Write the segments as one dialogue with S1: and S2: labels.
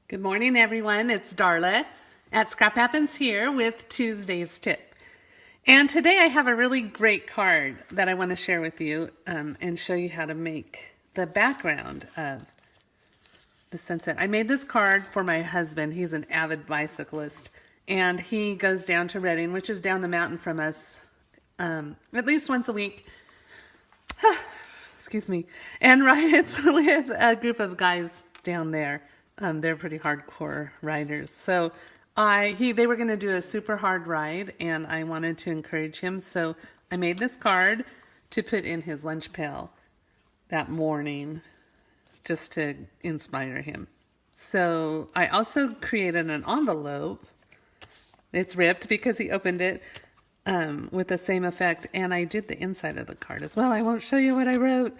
S1: Good morning, everyone. It's Darla at Scrap Happens here with Tuesday's tip. And today I have a really great card that I want to share with you and show you how to make the background of the sunset. I made this card for my husband. He's an avid bicyclist and he goes down to Redding, which is down the mountain from us, at least once a week. Excuse me. And rides with a group of guys down there. They're pretty hardcore riders. So they were going to do a super hard ride and I wanted to encourage him. So I made this card to put in his lunch pail that morning just to inspire him. So I also created an envelope. It's ripped because he opened it with the same effect. And I did the inside of the card as well. I won't show you what I wrote.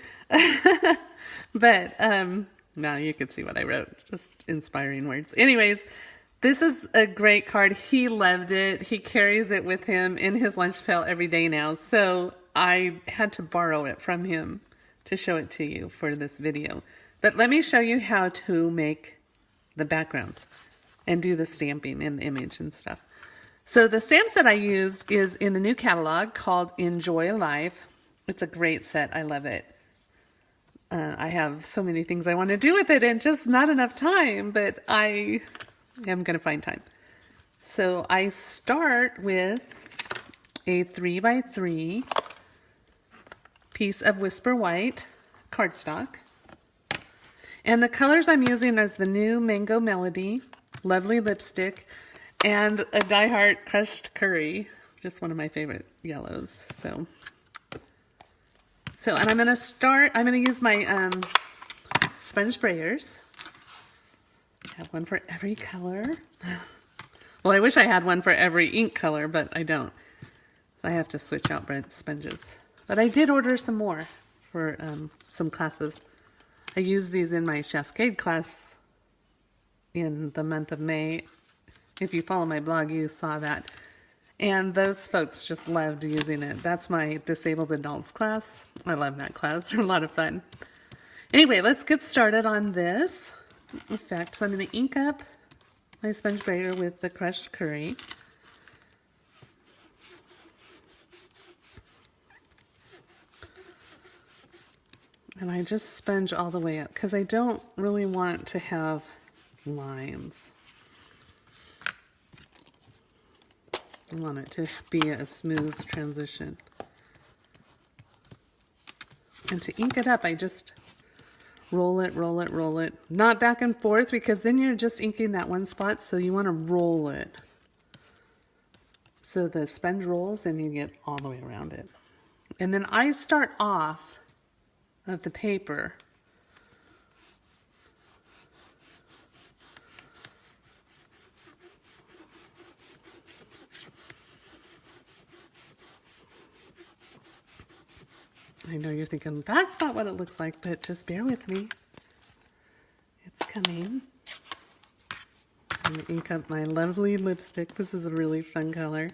S1: But now you can see what I wrote. Just inspiring words. Anyways, this is a great card. He loved it. He carries it with him in his lunch pail every day now. So I had to borrow it from him to show it to you for this video. But let me show you how to make the background and do the stamping in the image and stuff. So the stamps that I used is in the new catalog called Enjoy Life. It's a great set. I love it. I have so many things I want to do with it and just not enough time, but I am going to find time. So I start with a 3x3 piece of Whisper White cardstock. And the colors I'm using is the new Mango Melody, Lovely Lipstick, and a Die Heart Crushed Curry, just one of my favorite yellows. And I'm going to use my Sponge Brayers. I have one for every color. Well, I wish I had one for every ink color, but I don't. So I have to switch out sponges. But I did order some more for some classes. I used these in my Cascade class in the month of May. If you follow my blog, you saw that. And those folks just loved using it. That's my disabled adults class. I love that class. They're a lot of fun. Anyway, let's get started on this effect. So I'm going to ink up my sponge brayer with the crushed curry. And I just sponge all the way up because I don't really want to have lines. I want it to be a smooth transition. And to ink it up, I just roll it, roll it, roll it. Not back and forth because then you're just inking that one spot, so you want to roll it. So the sponge rolls and you get all the way around it. And then I start off of the paper. I know you're thinking, that's not what it looks like, but just bear with me. It's coming. I'm going to ink up my lovely lipstick. This is a really fun color.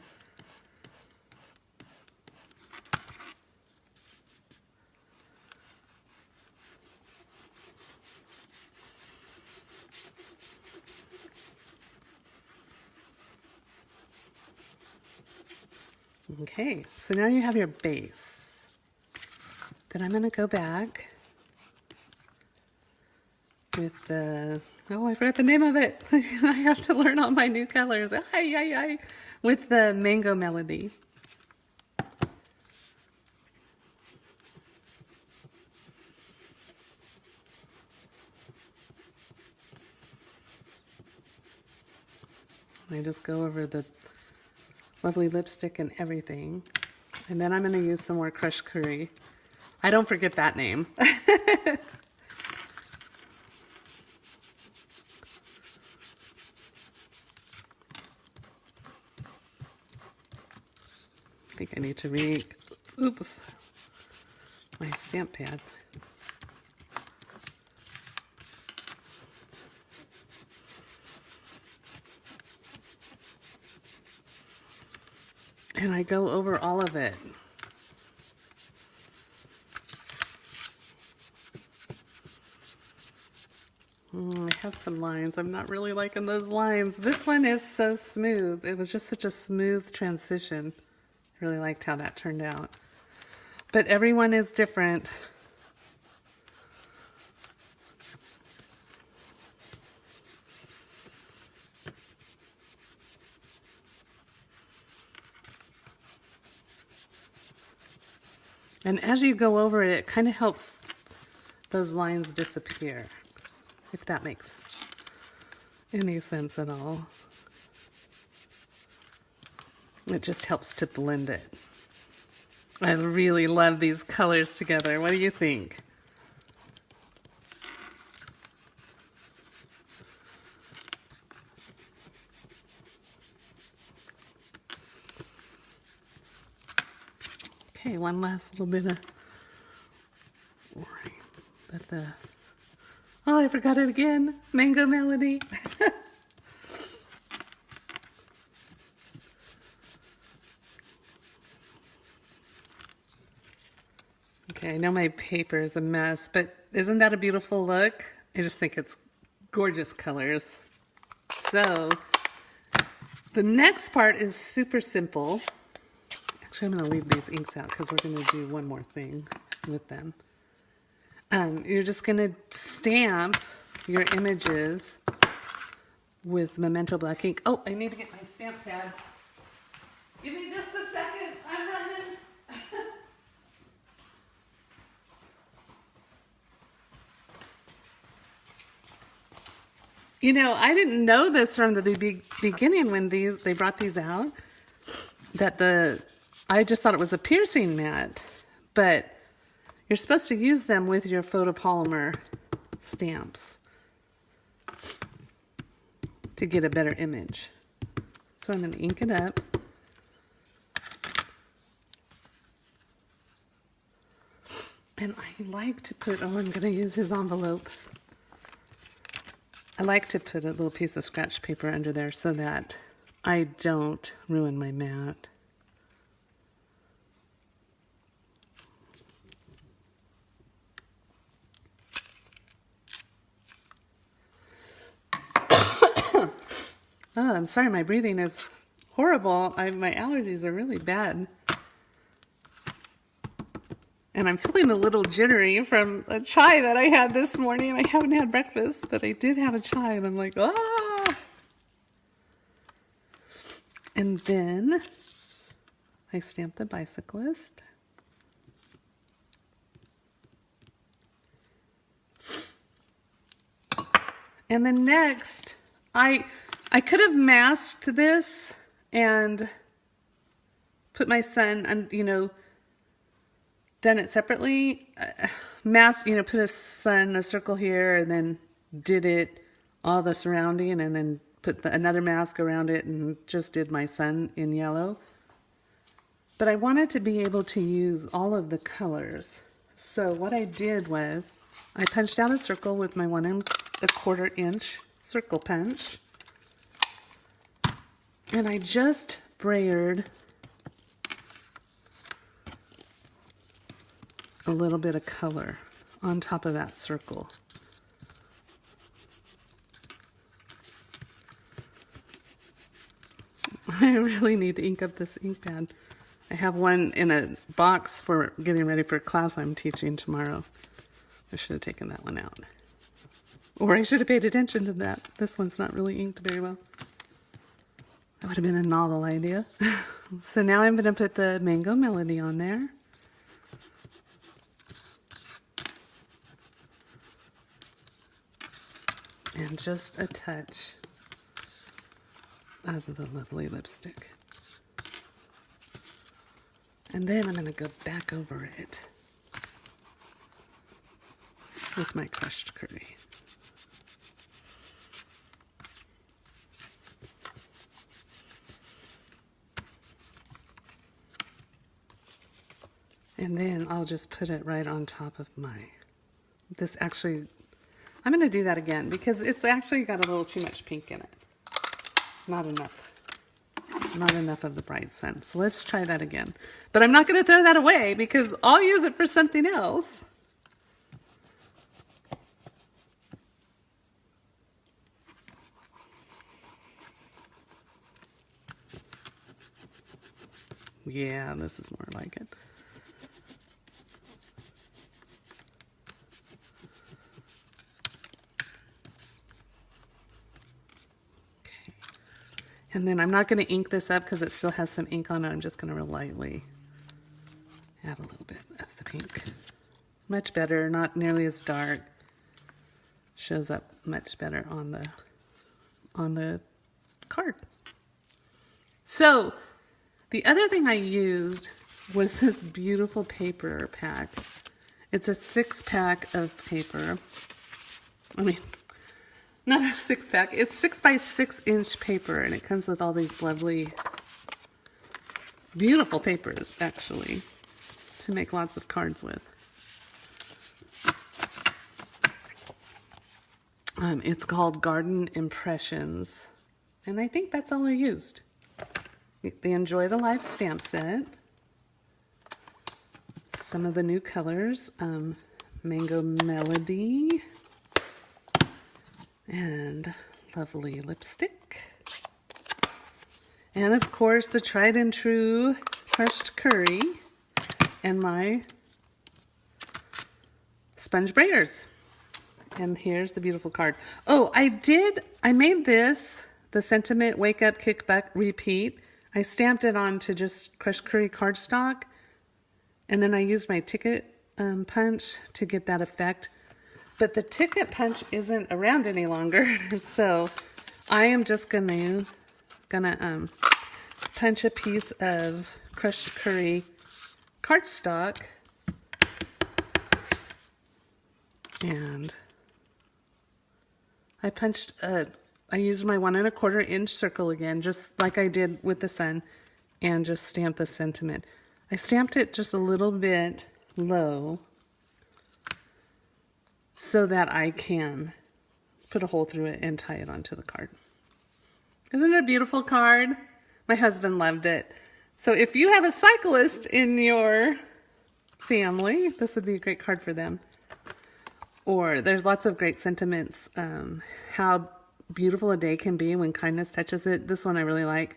S1: Okay, so now you have your base. Then I'm going to go back with the, I forgot the name of it. I have to learn all my new colors. With the Mango Melody. I just go over the lovely lipstick and everything. And then I'm going to use some more crushed curry. I don't forget that name. I think I need to my stamp pad. And I go over all of it. I have some lines. I'm not really liking those lines. This one is so smooth. It was just such a smooth transition. I really liked how that turned out. But everyone is different. And as you go over it, it kind of helps those lines disappear, if that makes any sense at all. It just helps to blend it. I really love these colors together. What do you think? Okay, one last little bit of oh, I forgot it again. Mango Melody. Okay, I know my paper is a mess, but isn't that a beautiful look? I just think it's gorgeous colors. So the next part is super simple. Actually, I'm going to leave these inks out because we're going to do one more thing with them. You're just going to stamp your images with Memento black ink. Oh, I need to get my stamp pad. Give me just a second. I'm running. You know, I didn't know this from the beginning when they brought these out, that I just thought it was a piercing mat, but you're supposed to use them with your photopolymer stamps to get a better image. So I'm going to ink it up. And I like to put, oh, I'm going to use his envelope. I like to put a little piece of scratch paper under there so that I don't ruin my mat. Oh, I'm sorry, my breathing is horrible. My allergies are really bad. And I'm feeling a little jittery from a chai that I had this morning. I haven't had breakfast, but I did have a chai, and I'm like, ah! And then I stamped the bicyclist. And then next, I could have masked this and put my sun, and you know, done it separately. Mask, you know, put a sun, a circle here, and then did it all the surrounding, and then put another mask around it, and just did my sun in yellow. But I wanted to be able to use all of the colors. So what I did was I punched out a circle with my 1 1/4 inch circle punch. And I just brayered a little bit of color on top of that circle. I really need to ink up this ink pad. I have one in a box for getting ready for a class I'm teaching tomorrow. I should have taken that one out. Or I should have paid attention to that. This one's not really inked very well. That would have been a novel idea. So now I'm going to put the Mango Melody on there. And just a touch of the lovely lipstick. And then I'm going to go back over it with my crushed curry. And then I'll just put it right on top of this actually, I'm going to do that again because it's actually got a little too much pink in it. Not enough of the bright sun. So let's try that again. But I'm not going to throw that away because I'll use it for something else. Yeah, this is more like it. Okay. And then I'm not going to ink this up because it still has some ink on it. I'm just going to real lightly add a little bit of the pink. Much better, not nearly as dark. Shows up much better on the card. So the other thing I used was this beautiful paper pack. It's a 6-pack of paper. I mean, not a 6-pack. It's 6 by 6 inch paper, and it comes with all these lovely, beautiful papers, actually, to make lots of cards with. It's called Garden Impressions, and I think that's all I used. The Enjoy the Life stamp set, some of the new colors, Mango Melody, and lovely lipstick, and of course the tried and true crushed curry, and my sponge brayers. And here's the beautiful card. Oh, I made this, the Sentiment Wake Up Kick Butt Repeat. I stamped it onto just crushed curry cardstock, and then I used my ticket punch to get that effect. But the ticket punch isn't around any longer, so I am just gonna punch a piece of crushed curry cardstock, and I used my 1 1/4 inch circle again, just like I did with the sun, and just stamped the sentiment. I stamped it just a little bit low so that I can put a hole through it and tie it onto the card. Isn't it a beautiful card? My husband loved it. So if you have a cyclist in your family, this would be a great card for them. Or there's lots of great sentiments, how beautiful a day can be when kindness touches it. This one I really like.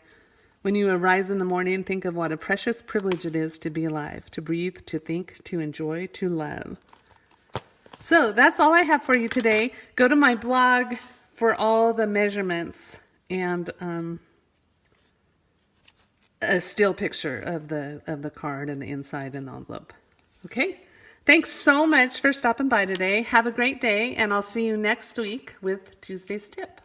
S1: When you arise in the morning, think of what a precious privilege it is to be alive, to breathe, to think, to enjoy, to love. So that's all I have for you today. Go to my blog for all the measurements and a still picture of the card and the inside and the envelope. Okay? Thanks so much for stopping by today. Have a great day, and I'll see you next week with Tuesday's tip.